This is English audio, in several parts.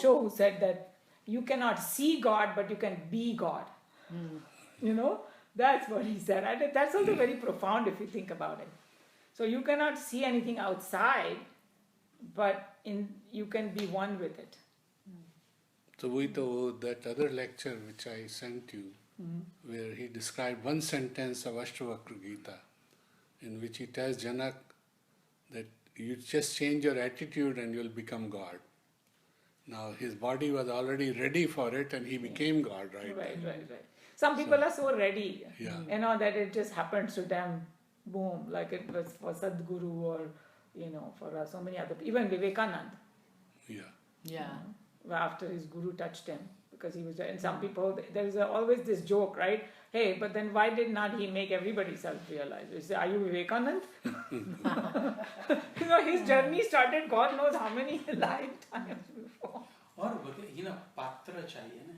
Osho, who said that you cannot see God, but you can be God. You know, that's what he said. And that's also very profound if you think about it. So you cannot see anything outside, but you can be one with it. So that other lecture which I sent you, where he described one sentence of Ashtavakra Gita, in which he tells Janak that you just change your attitude and you'll become God. Now his body was already ready for it and he became God, right? Right. Some people are so ready, Yeah. that it just happens to them, boom, like it was for Sadhguru or, for so many other people. Even Vivekanand, Yeah. after his guru touched him, because he was there. And some people, there's always this joke, right? Hey, but then why did not he make everybody self-realize? You say, are you Vivekanand? His journey started God knows how many lifetimes before. Or patra chahiye na.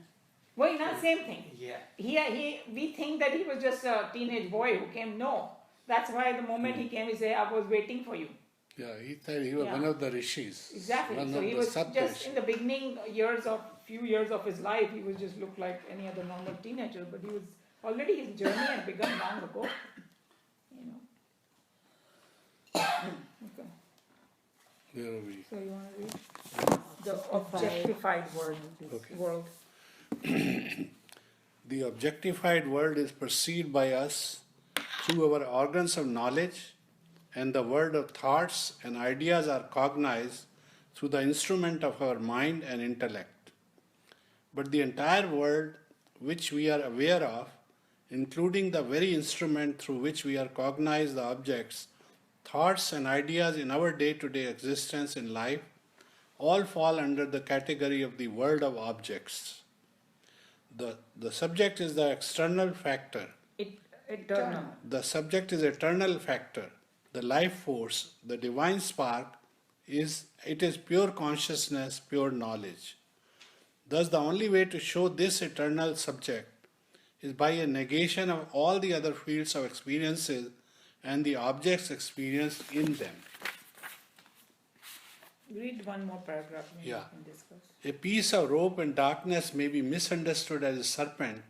Well, not same thing. Yeah. We think that he was just a teenage boy who came. No. That's why the moment he came, he said, I was waiting for you. Yeah, he said he was one of the rishis. Exactly. One So of he the was Sapt just rishis. in the beginning few years of his life, he was just looked like any other normal teenager, but he was already, his journey had begun long ago. Okay. Where are we? So you want to read the objectified world. The objectified world is perceived by us through our organs of knowledge, and the world of thoughts and ideas are cognized through the instrument of our mind and intellect. But the entire world which we are aware of, including the very instrument through which we are cognized the objects, thoughts and ideas in our day-to-day existence in life, all fall under the category of the world of objects. The subject is the external factor. Eternal. The subject is eternal factor. The life force, the divine spark, is pure consciousness, pure knowledge. Thus, the only way to show this eternal subject is by a negation of all the other fields of experiences and the objects experienced in them. Read one more paragraph, maybe Yeah. we can discuss. A piece of rope in darkness may be misunderstood as a serpent,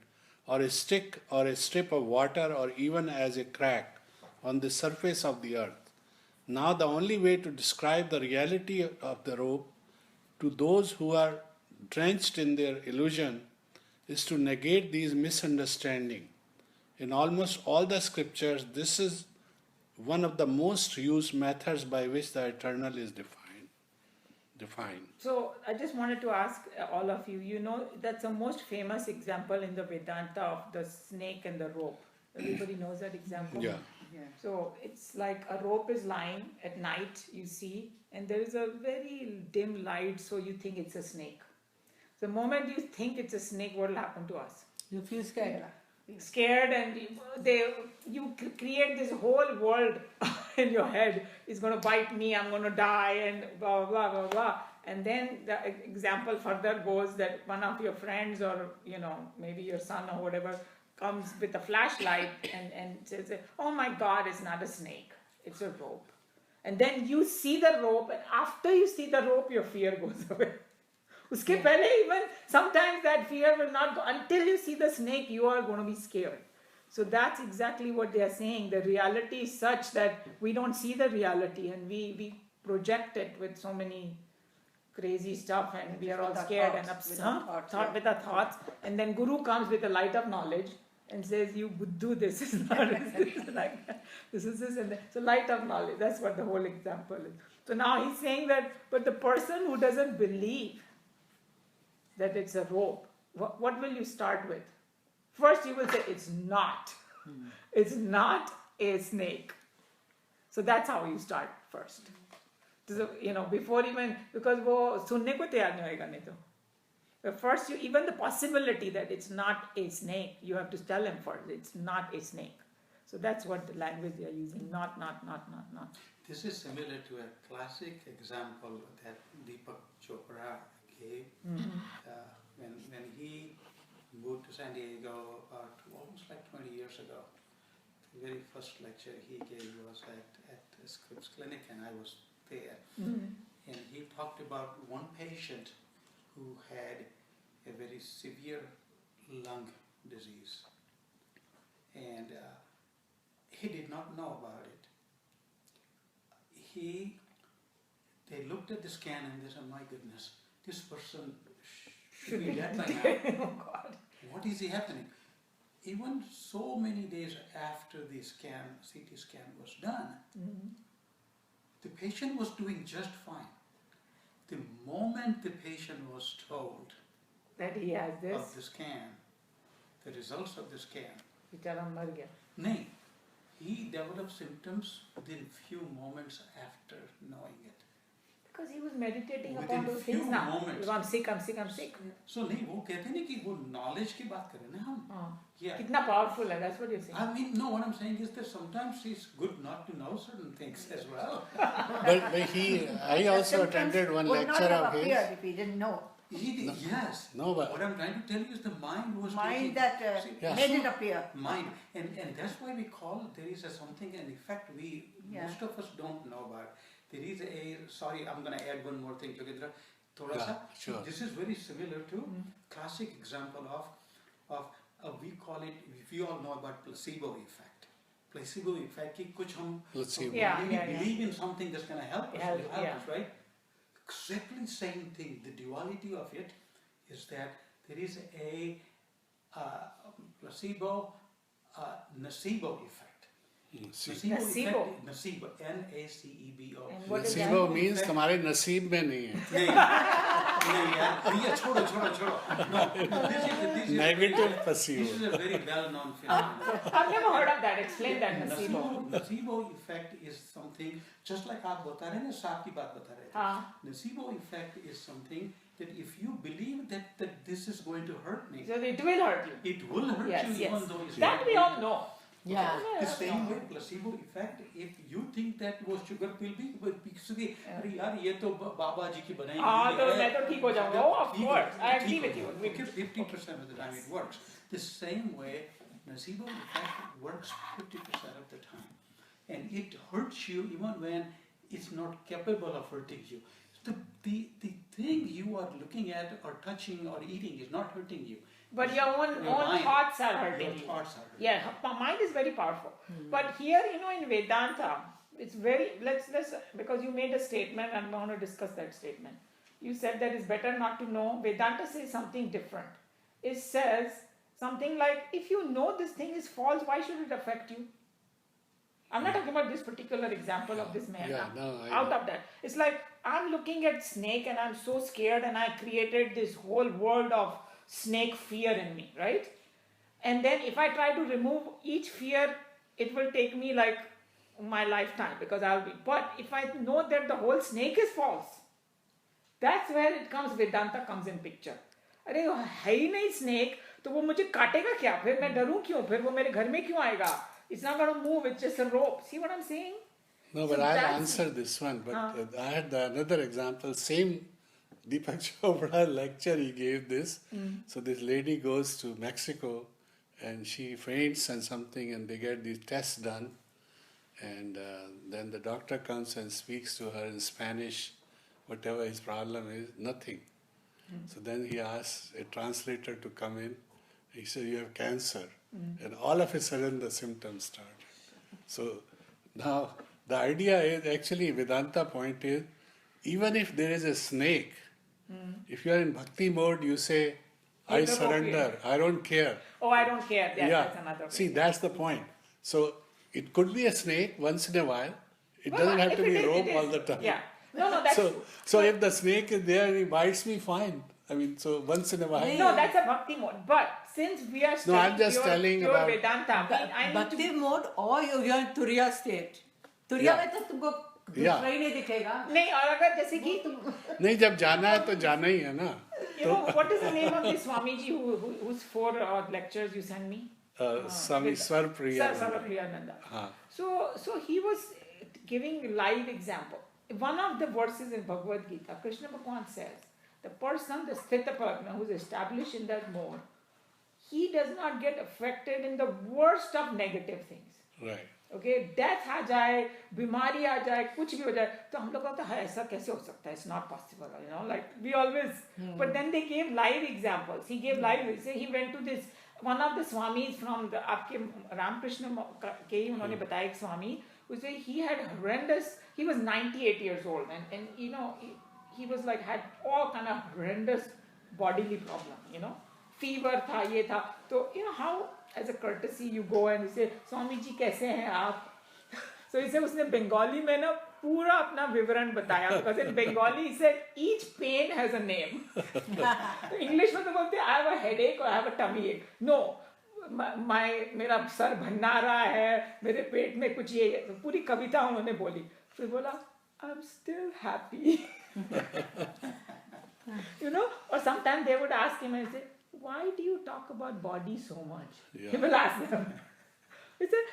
or a stick, or a strip of water, or even as a crack on the surface of the earth. Now, the only way to describe the reality of the rope to those who are drenched in their illusion is to negate these misunderstandings. In almost all the scriptures, this is one of the most used methods by which the eternal is defined. So I just wanted to ask all of you, that's the most famous example in the Vedanta of the snake and the rope. Everybody knows that example? Yeah. So it's like a rope is lying at night, you see, and there is a very dim light, so you think it's a snake. The moment you think it's a snake, what will happen to us? You feel scared. Scared, and you create this whole world in your head. It's going to bite me, I'm going to die, and blah, blah, blah, blah. And then the example further goes that one of your friends or, maybe your son or whatever comes with a flashlight and says, oh my God, it's not a snake, it's a rope. And then you see the rope, and after you see the rope, your fear goes away. Uske pehle even sometimes that fear will not go. Until you see the snake, you are going to be scared. So that's exactly what they are saying. The reality is such that we don't see the reality, and we project it with so many crazy stuff, and we are all scared and upset with our thoughts. And then Guru comes with a light of knowledge and says, you do this is not like that. This is this and that. So light of knowledge, that's what the whole example is. So now he's saying that, but the person who doesn't believe that it's a rope, what will you start with? First you will say, it's not. It's not a snake. So that's how you start first. So, before even, because वो सुनने को तैयार नहीं होएगा नहीं तो. But first, even the possibility that it's not a snake, you have to tell him first, it's not a snake. So that's what the language they are using, not. This is similar to a classic example that Deepak Chopra gave when he moved to San Diego almost like 20 years ago. The very first lecture he gave was at Scripps Clinic, and I was there. And he talked about one patient who had a very severe lung disease, and he did not know about it. They looked at the scan and they said, "My goodness, this person should be dead by now. Oh God. What is happening?" Even so many days after the CT scan was done, the patient was doing just fine. The moment the patient was told That he has of this. the scan, the results of the scan, बेचारा मर गया. nay, he developed symptoms within few moments after knowing it. Because he was meditating Within upon those few things now. moments. I'm sick, I'm sick, I'm sick. So नहीं वो कहते नहीं कि वो knowledge की बात करें ना हम. हाँ. Yeah. कितना powerful है, that's what you're saying. I mean, no, what I'm saying is that sometimes it's good not to know certain things as well. But I also attended one would not lecture have of his. appeared if he didn't know. Yes. No, but What I'm trying to tell you is the mind was Mind taking, that see, Yeah. made it appear. mind, and that's why we call there is a something, an effect we Yeah. most of us don't know about. There is a sorry, I'm going to add one more thing, Yogendra. Thoda Yeah, sa, sure. this is very similar to classic example of we call it. We all know about placebo effect. Placebo effect कि कुछ हम Placebo. Yeah, really yeah, yeah. believe in something that's going to help us, Help, will help yeah. us, right? Exactly same thing. The duality of it is that there is a placebo, nocebo effect. See. Nocebo. Effect, nocebo, N-A-C-E-B-O. And what is नसीबो that? means तुम्हारे नसीब में नहीं है. नहीं यार, भैया छोड़ो. No, this is Negative This is placebo. a very well-known phenomenon. I've never heard of that. Explain that, nocebo. Nocebo effect is something just like आप बता रहे हैं ना, सांप की बात बता रहे थे. हाँ. Nocebo effect is something that if you believe that this is going to hurt me, So it will hurt you. it will hurt Yes, you yes. even though it's That not we going all to. know. Yeah. The same way placebo effect, if you think that वो sugar pill भी किसी अरे यार ये तो बाबा जी की बनाई हाँ हुई तो है, मैं तो ठीक हो जाऊंगा. Oh, of ठीक course. I agree ठीक with हो you. जाओगे. Okay, 50% of the time it works. The same way, nocebo effect works 50% of the time, and it hurts you even when it's not capable of hurting you. The thing you are looking at or touching or eating is not hurting you. But your own mind, thoughts are hurting your you. thoughts are hurting. Yeah, mind is very powerful. But here, in Vedanta, it's very, let's because you made a statement and I want to discuss that statement. You said that it's better not to know. Vedanta says something different. It says something like, if you know this thing is false, why should it affect you? I'm not talking about this particular example of this man. Yeah, I'm no, I out know. of that. It's like, I'm looking at snake and I'm so scared and I created this whole world of snake fear in me, right? And then if I try to remove each fear, it will take me like my lifetime because I'll be. But if I know that the whole snake is false, that's where it comes. Vedanta comes in picture. अरे वो है ही नहीं snake, तो वो मुझे काटेगा क्या? फिर मैं डरूं क्यों? फिर वो मेरे घर में क्यों आएगा? It's not going to move. It's just a rope. See what I'm saying? No, but So I'll that's- answer this one. But Huh. I had another example. Same Deepak Chopra lecture he gave this. So this lady goes to Mexico and she faints and something, and they get these tests done. And then the doctor comes and speaks to her in Spanish, whatever his problem is, nothing. So then he asks a translator to come in. He said, "You have cancer." And all of a sudden the symptoms start. So now the idea is actually Vedanta point is, even if there is a snake, if you are in bhakti mode, you say, "I Take the rope surrender, here." I don't care." Oh, I don't care. That's another See, way. that's the point. So it could be a snake once in a while. It Well, doesn't have if to it be is, rope it all is. the time. Yeah. No, that's So, true. so if the snake is there and he bites me, fine. I mean, so once in a while. No, that's a bhakti mode. But since we are studying I'm just telling pure about- Vedanta, I need Bhakti to... mode or you're in Turiya state. Turiya Yeah. में तो तुमको Yeah. दूसरा ही नहीं दिखेगा. नहीं, और अगर जैसे कि नहीं, जब जाना है तो जाना ही है ना. you know, what is the name of this Swamiji whose 4 lectures you sent me? Swami Swarpriya. Sarvapriyananda. हाँ. So he was giving live example. One of the verses in Bhagavad Gita, Krishna Bhagavan says, the person, the Sthita Prajna, who is established in that mode, he does not get affected in the worst of negative things. Right. Okay death आ जाए बीमारी आ जाए कुछ भी हो जाए तो हम लोग कहते हैं ऐसा कैसे हो सकता है it's not possible you know like we always but then they give live examples he give live he went to this one of the swamis from the आपके रामकृष्ण के ही उन्होंने बताया एक स्वामी उसे he had horrendous he was 98 years old and you know he was like had all kind of horrendous bodily problem you know fever था ये था तो you know how as a courtesy you go and you say Swami ji कैसे हैं आप so इसे उसने बंगाली में ना पूरा अपना विवरण बताया because in Bengali he said each pain has a name तो इंग्लिश में तो बोलते हैं I have a headache or I have a tummy ache no मेरा सर भन्ना रहा है मेरे पेट में कुछ ये तो पूरी कविता उन्होंने बोली फिर बोला I'm still happy you know or sometimes they would ask him and say why do you talk about body so much he will ask them he said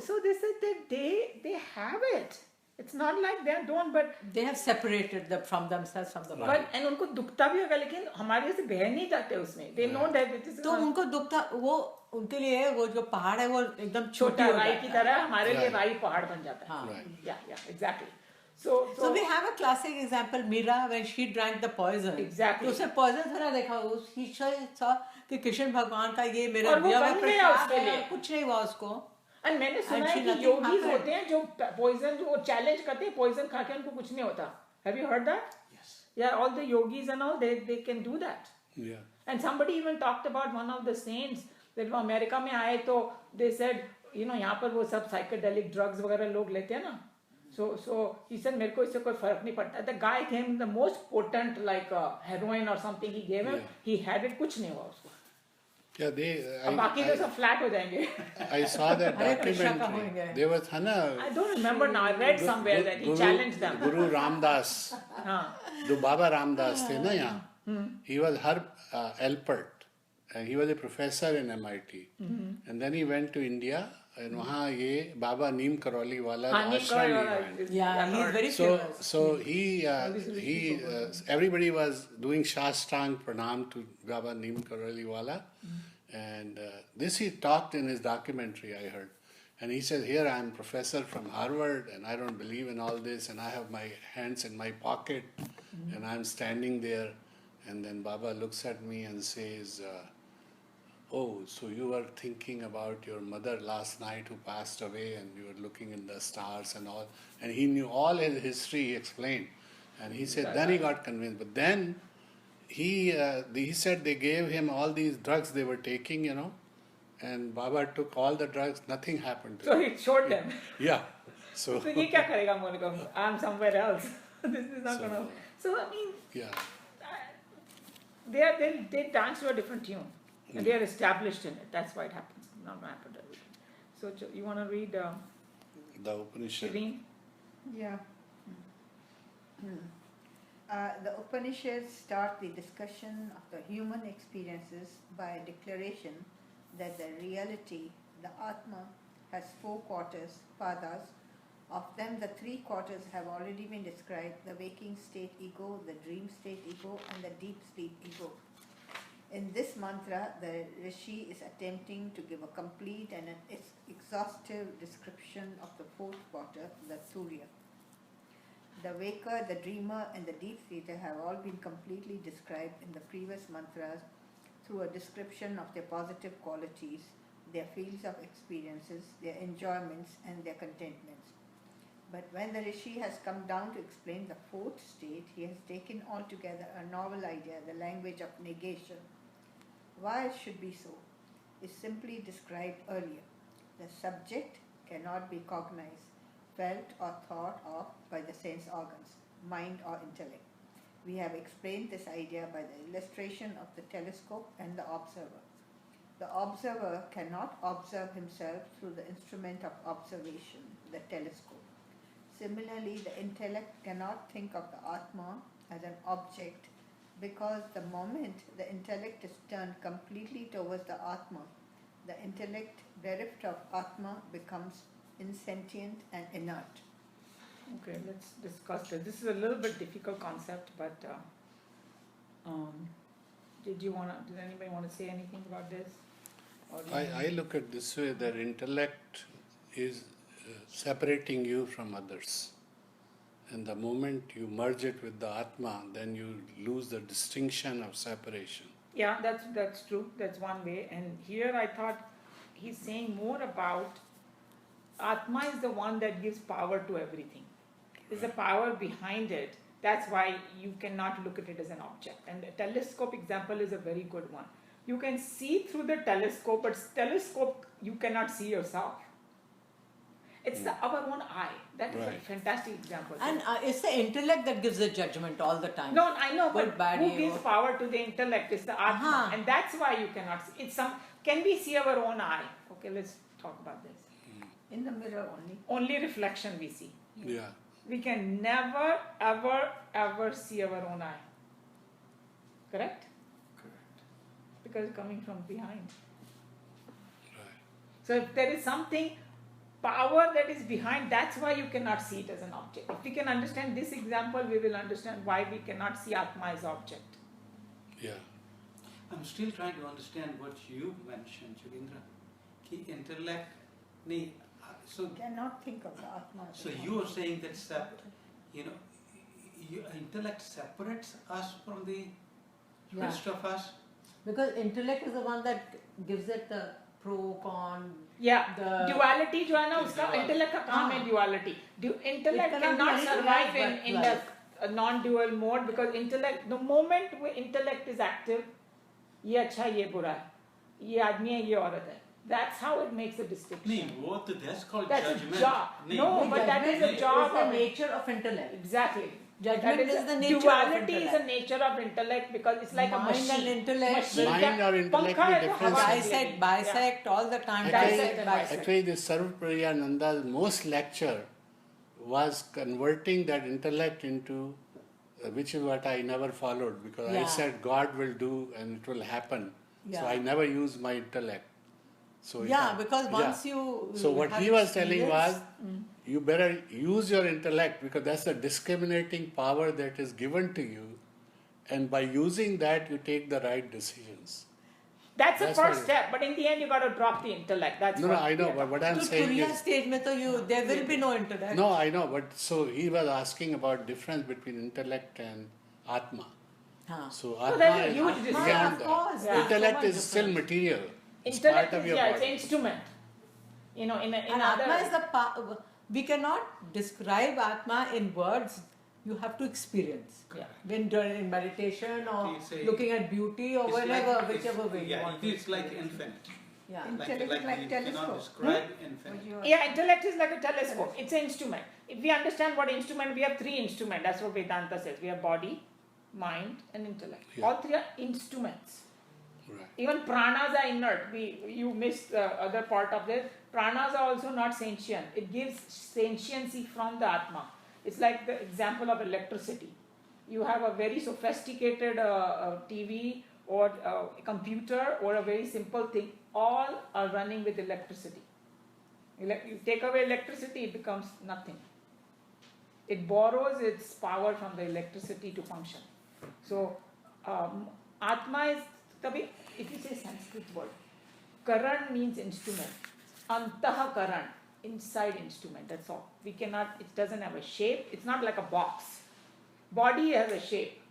so they said that they have it it's not like they don't but They have separated from themselves from the body. but and उनको दुखता भी होगा लेकिन हमारे से बह नहीं जाते उसमें they know that it is तो उनको दुखता वो उनके लिए वो जो पहाड़ है वो एकदम छोटा छोटा राई की तरह हमारे लिए Right. राई पहाड़ बन जाता है हाँ. yeah exactly so we have a classic example Meera when she drank the poison. Exactly. तो उसने poison थोड़ा देखा उसकी saw कि कृष्ण भगवान का ये मेरा और वो दिया हुआ बन गया प्रसाद उसके है, लिए। कुछ नहीं हुआ उसको. and मैंने सुना And है she कि nothing योगीज happened. होते हैं जो पॉइजन जो चैलेंज करते हैं पॉइजन खा के उनको कुछ नहीं होता have you heard that Yes. yeah all the yogis and all they can do that Yeah. and somebody even talked about one of the saints that वो अमेरिका में आए तो they said you know यहाँ पर वो सब psychedelic drugs वगैरह लोग लेते हैं ना so he said मेरे को इससे कोई फर्क नहीं पड़ता the guy gave him the most potent like heroin or something he gave him Yeah. he had it कुछ नहीं हुआ उसको Yeah, अब बाकी तो सब फ्लैट हो जाएंगे I saw that हरे कृष्णा का documentary. होंगे. There was है ना I don't remember now I read somewhere that he challenged them Guru Ramdas, हाँ जो बाबा रामदास थे ना यहाँ, he was her Alpert, and he was a professor in MIT, and then he went to India, and वहाँ ये बाबा नीम करौली वाला हाँ, नीम आश्रम करौली ही वाला है. Yeah, he is very So, famous. so he everybody was doing Shastang Pranam to Baba Neem Karoli Wala, and this he talked in his documentary, I heard. And he said, here I am professor from Harvard, and I don't believe in all this, and I have my hands in my pocket, and I'm standing there, and then Baba looks at me and says, oh, so you were thinking about your mother last night who passed away, and you were looking in the stars and all. And he knew all his history, he explained. And he said, then he got convinced. But then he said they gave him all these drugs they were taking, you know, and Baba took all the drugs, nothing happened to so him. he showed them Yeah. So, तो ये क्या करेगा Monika I'm somewhere else this is not So- gonna so I mean yeah. they dance to a different tune and they are established in it that's why it happens it's not gonna happen to everything so you want to read The Upanishad. Shireen? Yeah. The Upanishads start the discussion of the human experiences by a declaration that the reality, the Atma, has 4 quarters, padas. Of them, the 3 quarters have already been described: the waking state ego, the dream state ego, and the deep sleep ego. In this mantra, the Rishi is attempting to give a complete and an exhaustive description of the 4th quarter, the Surya. The waker, the dreamer, and the deep sleeper have all been completely described in the previous mantras through a description of their positive qualities, their fields of experiences, their enjoyments, and their contentments. But when the Rishi has come down to explain the 4th state, he has taken altogether a novel idea, the language of negation. Why it should be so is simply described earlier. The subject cannot be cognized, felt or thought of by the sense organs, mind or intellect. We have explained this idea by the illustration of the telescope and the observer. The observer cannot observe himself through the instrument of observation, the telescope. Similarly, the intellect cannot think of the Atma as an object, because the moment the intellect is turned completely towards the Atma, the intellect bereft of Atma becomes insentient and inert. Okay, let's discuss this. This is a little bit difficult concept, but did anybody want to say anything about this? Or do you- I look at this way that intellect is separating you from others. And the moment you merge it with the Atma, then you lose the distinction of separation. Yeah, that's true. That's one way. And here I thought he's saying more about Atma is the one that gives power to everything. There's a power behind it. That's why you cannot look at it as an object. And the telescope example is a very good one. You can see through the telescope, but telescope you cannot see yourself. It's our own eye. That is a Right. fantastic example. And it's the intellect that gives the judgment all the time. No, I know, Good, but bad, who evil. gives power to the intellect? It's the Atma, Uh-huh. and that's why you cannot see. It's some. Can we see our own eye? Okay, let's talk about this. In the mirror only. Only reflection we see. Yeah. We can never, ever, ever see our own eye. Correct? Correct. Because it's coming from behind. Right. So if there is something power that is behind, that's why you cannot see it as an object. If we can understand this example, we will understand why we cannot see Atma as object. Yeah. I'm still trying to understand what you mentioned, Jogendra. Ki intellect, nahi, so You cannot think of the Atma. as so an you are object. saying that intellect separates us from the Yeah. rest of us. Because intellect is the one that gives it the pro, con. Yeah, The- duality जो है ना उसका Duality. intellect का काम है हाँ. duality. Intellect It cannot cannot be anything survive else but in life. the non-dual mode because intellect, the moment where intellect is active, ये अच्छा ये बुरा है, ये आदमी है ये औरत है. That's how it makes a distinction. नहीं, that's called That's a judgment. job. नहीं, No, but that is a Judgment job is the of it. nature of intellect. Exactly. Judgment That is the nature of duality is a intellect. nature of intellect because it's like a Mind machine. and intellect Machine Mind क्या- or intellect पंखा में है तो difference हवा है. निकलेगी. Bisect, bisect, all the time. Dissect Bisect, and bisect. Actually, the Sarvapriyananda's most lecture was converting that intellect into, which is what I never followed because I Yeah. said God will do and it will happen. So Yeah. I never used my intellect. So Yeah, because once yeah. you. So what have he was telling was, experience- you better use your intellect because that's the discriminating power that is given to you, and by using that you take the right decisions. That's the That's first what- step, but in the end you got to drop the intellect. That's No, what I know, we are but what I'm To saying Turiya is, stage mein to there will be no intellect. no, I know, but so he was asking about difference between intellect and Atma. Huh. So So Atma there's a is huge beyond difference. Of that. course, Yeah. there's so Intellect much is still difference. material. It's Intellect part of is, your yeah, it's body. an instrument. You know, in And other. Atma is the we cannot describe Atma in words. You have to experience. Yeah. When during in meditation or It's a- looking at beauty or It's whenever, like- whichever it's- way you yeah, want it to. is like experience. infinite. Yeah. Intellect is like you cannot telescope. describe What infinite. you are- Yeah, intellect is like a telescope. It's an instrument. If we understand what instrument, we have three instruments. That's what Vedanta says. We have body, mind, and intellect. Yeah. All three are instruments. Right. Even pranas are inert. You missed the other part of this. Pranas are also not sentient. It gives sentiency from the Atma. It's like the example of electricity. You have a very sophisticated TV or a computer or a very simple thing. All are running with electricity. You take away electricity, it becomes nothing. It borrows its power from the electricity to function. So, Atma is, if you say Sanskrit word, Karan means instrument. Antaha Karan, inside instrument, that's all. We cannot, it doesn't have a shape, it's not like a box. Body has a shape.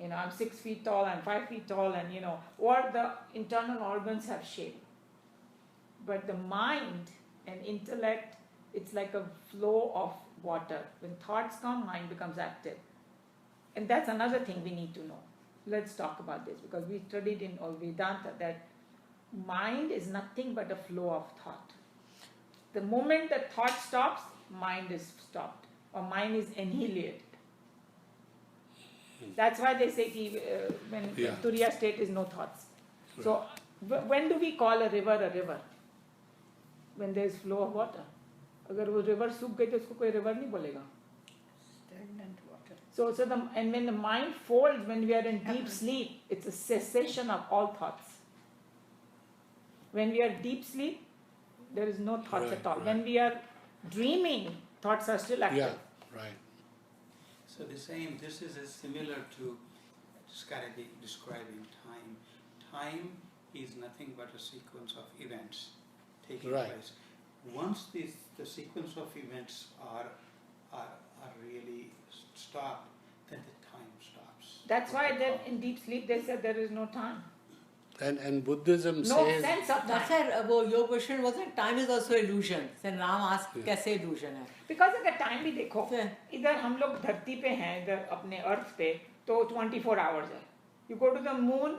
You know, I'm 6 feet tall, I'm 5 feet tall, and or the internal organs have shape. But the mind and intellect, it's like a flow of water. When thoughts come, mind becomes active. And that's another thing we need to know. Let's talk about this because we studied in Vedanta that mind is nothing but a flow of thought. The moment the thought stops, mind is stopped or mind is annihilated. That's why they say when Yeah. Turiya state is no thoughts. So when do we call a river a river? When there is flow of water. अगर वो river सूख गई तो उसको कोई river नहीं बोलेगा. Stagnant water. And when the mind folds, when we are in deep sleep, it's a cessation of all thoughts. When we are deep sleep, there is no thoughts Right, at all. right. When we are dreaming, thoughts are still active. Yeah, right. So the same, this is similar to describing time. Time is nothing but a sequence of events taking Right. place. once the sequence of events are really stopped, then the time stops. That's why then in deep sleep they said there is no time. And Buddhism No says sense of That's time. why your question was that time is also illusion. Then Ram asked, Yeah. कैसे illusion है? Because अगर time भी देखो, Yeah. इधर हम लोग धरती पे हैं, इधर अपने अर्थ पे तो 24 hours है. You go to the moon,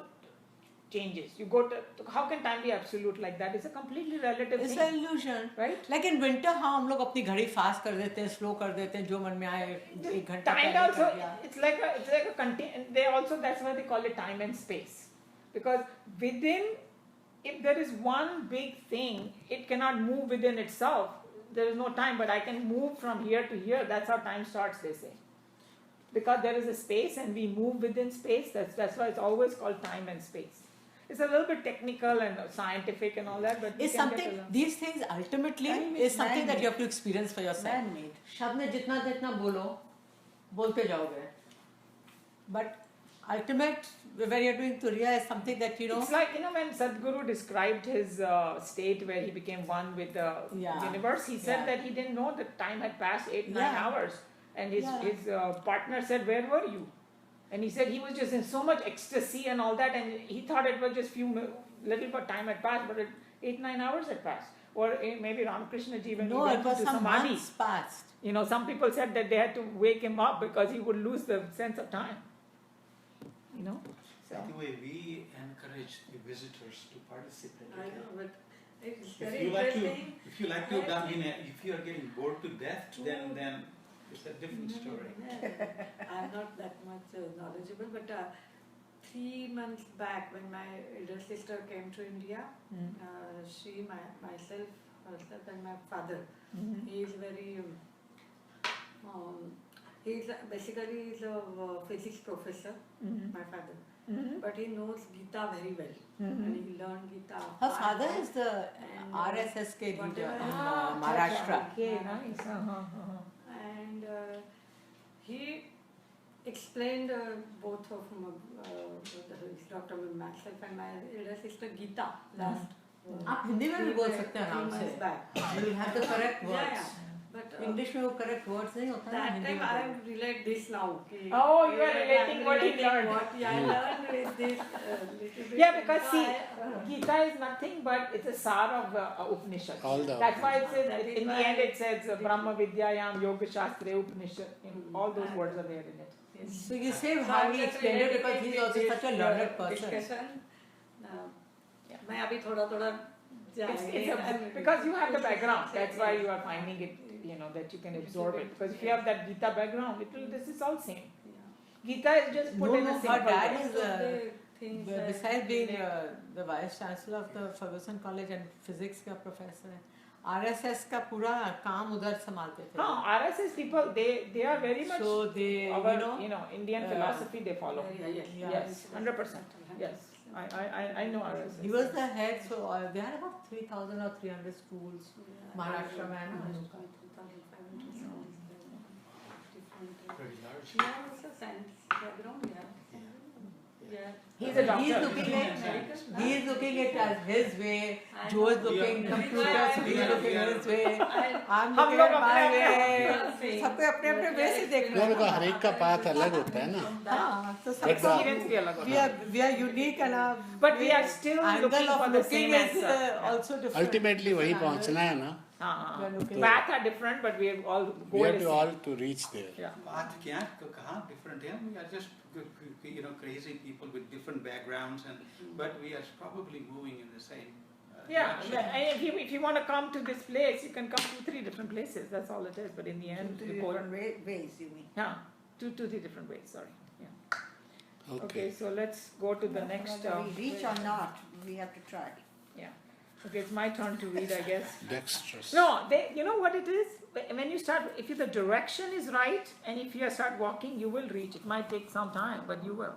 changes. You go to, how can time be absolute like that? It's a completely relative It's thing. an illusion. Right? Like in winter, हाँ हम लोग अपनी घड़ी फास्ट कर देते हैं, स्लो कर देते हैं, जो मन में आए एक घंटा Time पहले also, कर दिया. it's like a they also, that's why they call it time and space. Because within, if there is one big thing, it cannot move within itself. There is no time, but I can move from here to here. That's how time starts, they say. Because there is a space and we move within space, that's why it's always called time and space. It's a little bit technical and scientific and all that, but It's you can get something, along. these things ultimately Time is is something that man-made. you have to experience for yourself. Man-made. शब्द में जितना जितना बोलो, बोलते जाओगे. But ultimate, when you're doing Turiya, is something that you know. It's like, when Sadhguru described his state where he became one with the Yeah. universe, he said Yeah. that he didn't know that time had passed 8-9 Yeah. hours. And his, Yeah. his partner said, "Where were you?" And he said he was just in so much ecstasy and all that, and he thought it was just little bit time had passed, but 8-9 hours had passed. Or maybe Ramakrishna Ji, when No, he went it was into some Samadhi. months past. Some people said that they had to wake him up because he would lose the sense of time. So. By the way, we encourage the visitors to participate. I know, but it's If very you like to, interesting. if you like to, if you are getting bored to death, then it's a different story. I'm not that much knowledgeable, but 3 months back when my elder sister came to India, she, myself, herself and my father, he is very, he's he's a physics professor, my father. But he knows Gita very well, and he learned Gita. Her father is the And, RSS leader in whatever- Maharashtra. Okay, nice. And he explained both of Dr. myself and my elder sister Gita last. आप हिंदी में भी बोल सकते हैं आराम 3 months से. back. You will have the correct Yeah, words. yeah. But English में वो correct words नहीं होता ना that हिंदी time में. I relate this now. Oh, you are relating what he learned. What I learned with this little bit. Yeah, because So see, I, Gita is nothing but it's a sar of Upanishad. All the That's why it says, That is in the why end it says Brahma Vidyayam Yoga Shastre Upanishad. All those words are there in it. So you say so how I'm he just explained it relating because he's with also this, such a learned person. discussion. Yeah. मैं अभी थोड़ा Because you have the background, that's why you are finding it, that you can absorb it. Because if you have that Gita background, this is all same. Gita is just put in a her simple dad way. is besides being the vice chancellor of the Ferguson College and physics का professor है, RSS का पूरा काम उधर संभालते थे. RSS people, they are very much So they, our, Indian philosophy they follow. Yeah. Yes, 100%. Yes, I know RSS. He was the head, so they had about 3,000 or 300 schools. Maharashtra man. Very large. Yeah, it's a science background, yeah. He's a doctor. He is looking at as his way. Joe is looking computers. He is looking his way. I'm हम looking लोग at my अपने- way. सबको अपने अपने वे से देख रहे दोनों हैं. का हर एक का पाथ अलग होता है ना. हाँ, तो But सबको Experience भी अलग होता है. we are unique and our But we are still angle looking of for the looking same is answer. also different. Ultimately वही पहुंचना है ना. We are looking- Path are different, but we have all We goal have is to all same. to reach there. Yeah. Path कहाँ different है? We are just crazy people with different backgrounds, but we are probably moving in the same. Yeah, direction. and if you want to come to this place, you can come to 3 different places. That's all it is. But in the end, Two the goal. different ways, you mean? Yeah, two 3 different ways. Sorry. Yeah. Okay, Okay. so let's go to the next. Whether we reach or not, we have to try. Yeah. Okay, it's my turn to read, I guess. Dexterous. No, you know what it is? When you start, if the direction is right, and if you start walking, you will reach. It might take some time, but you will.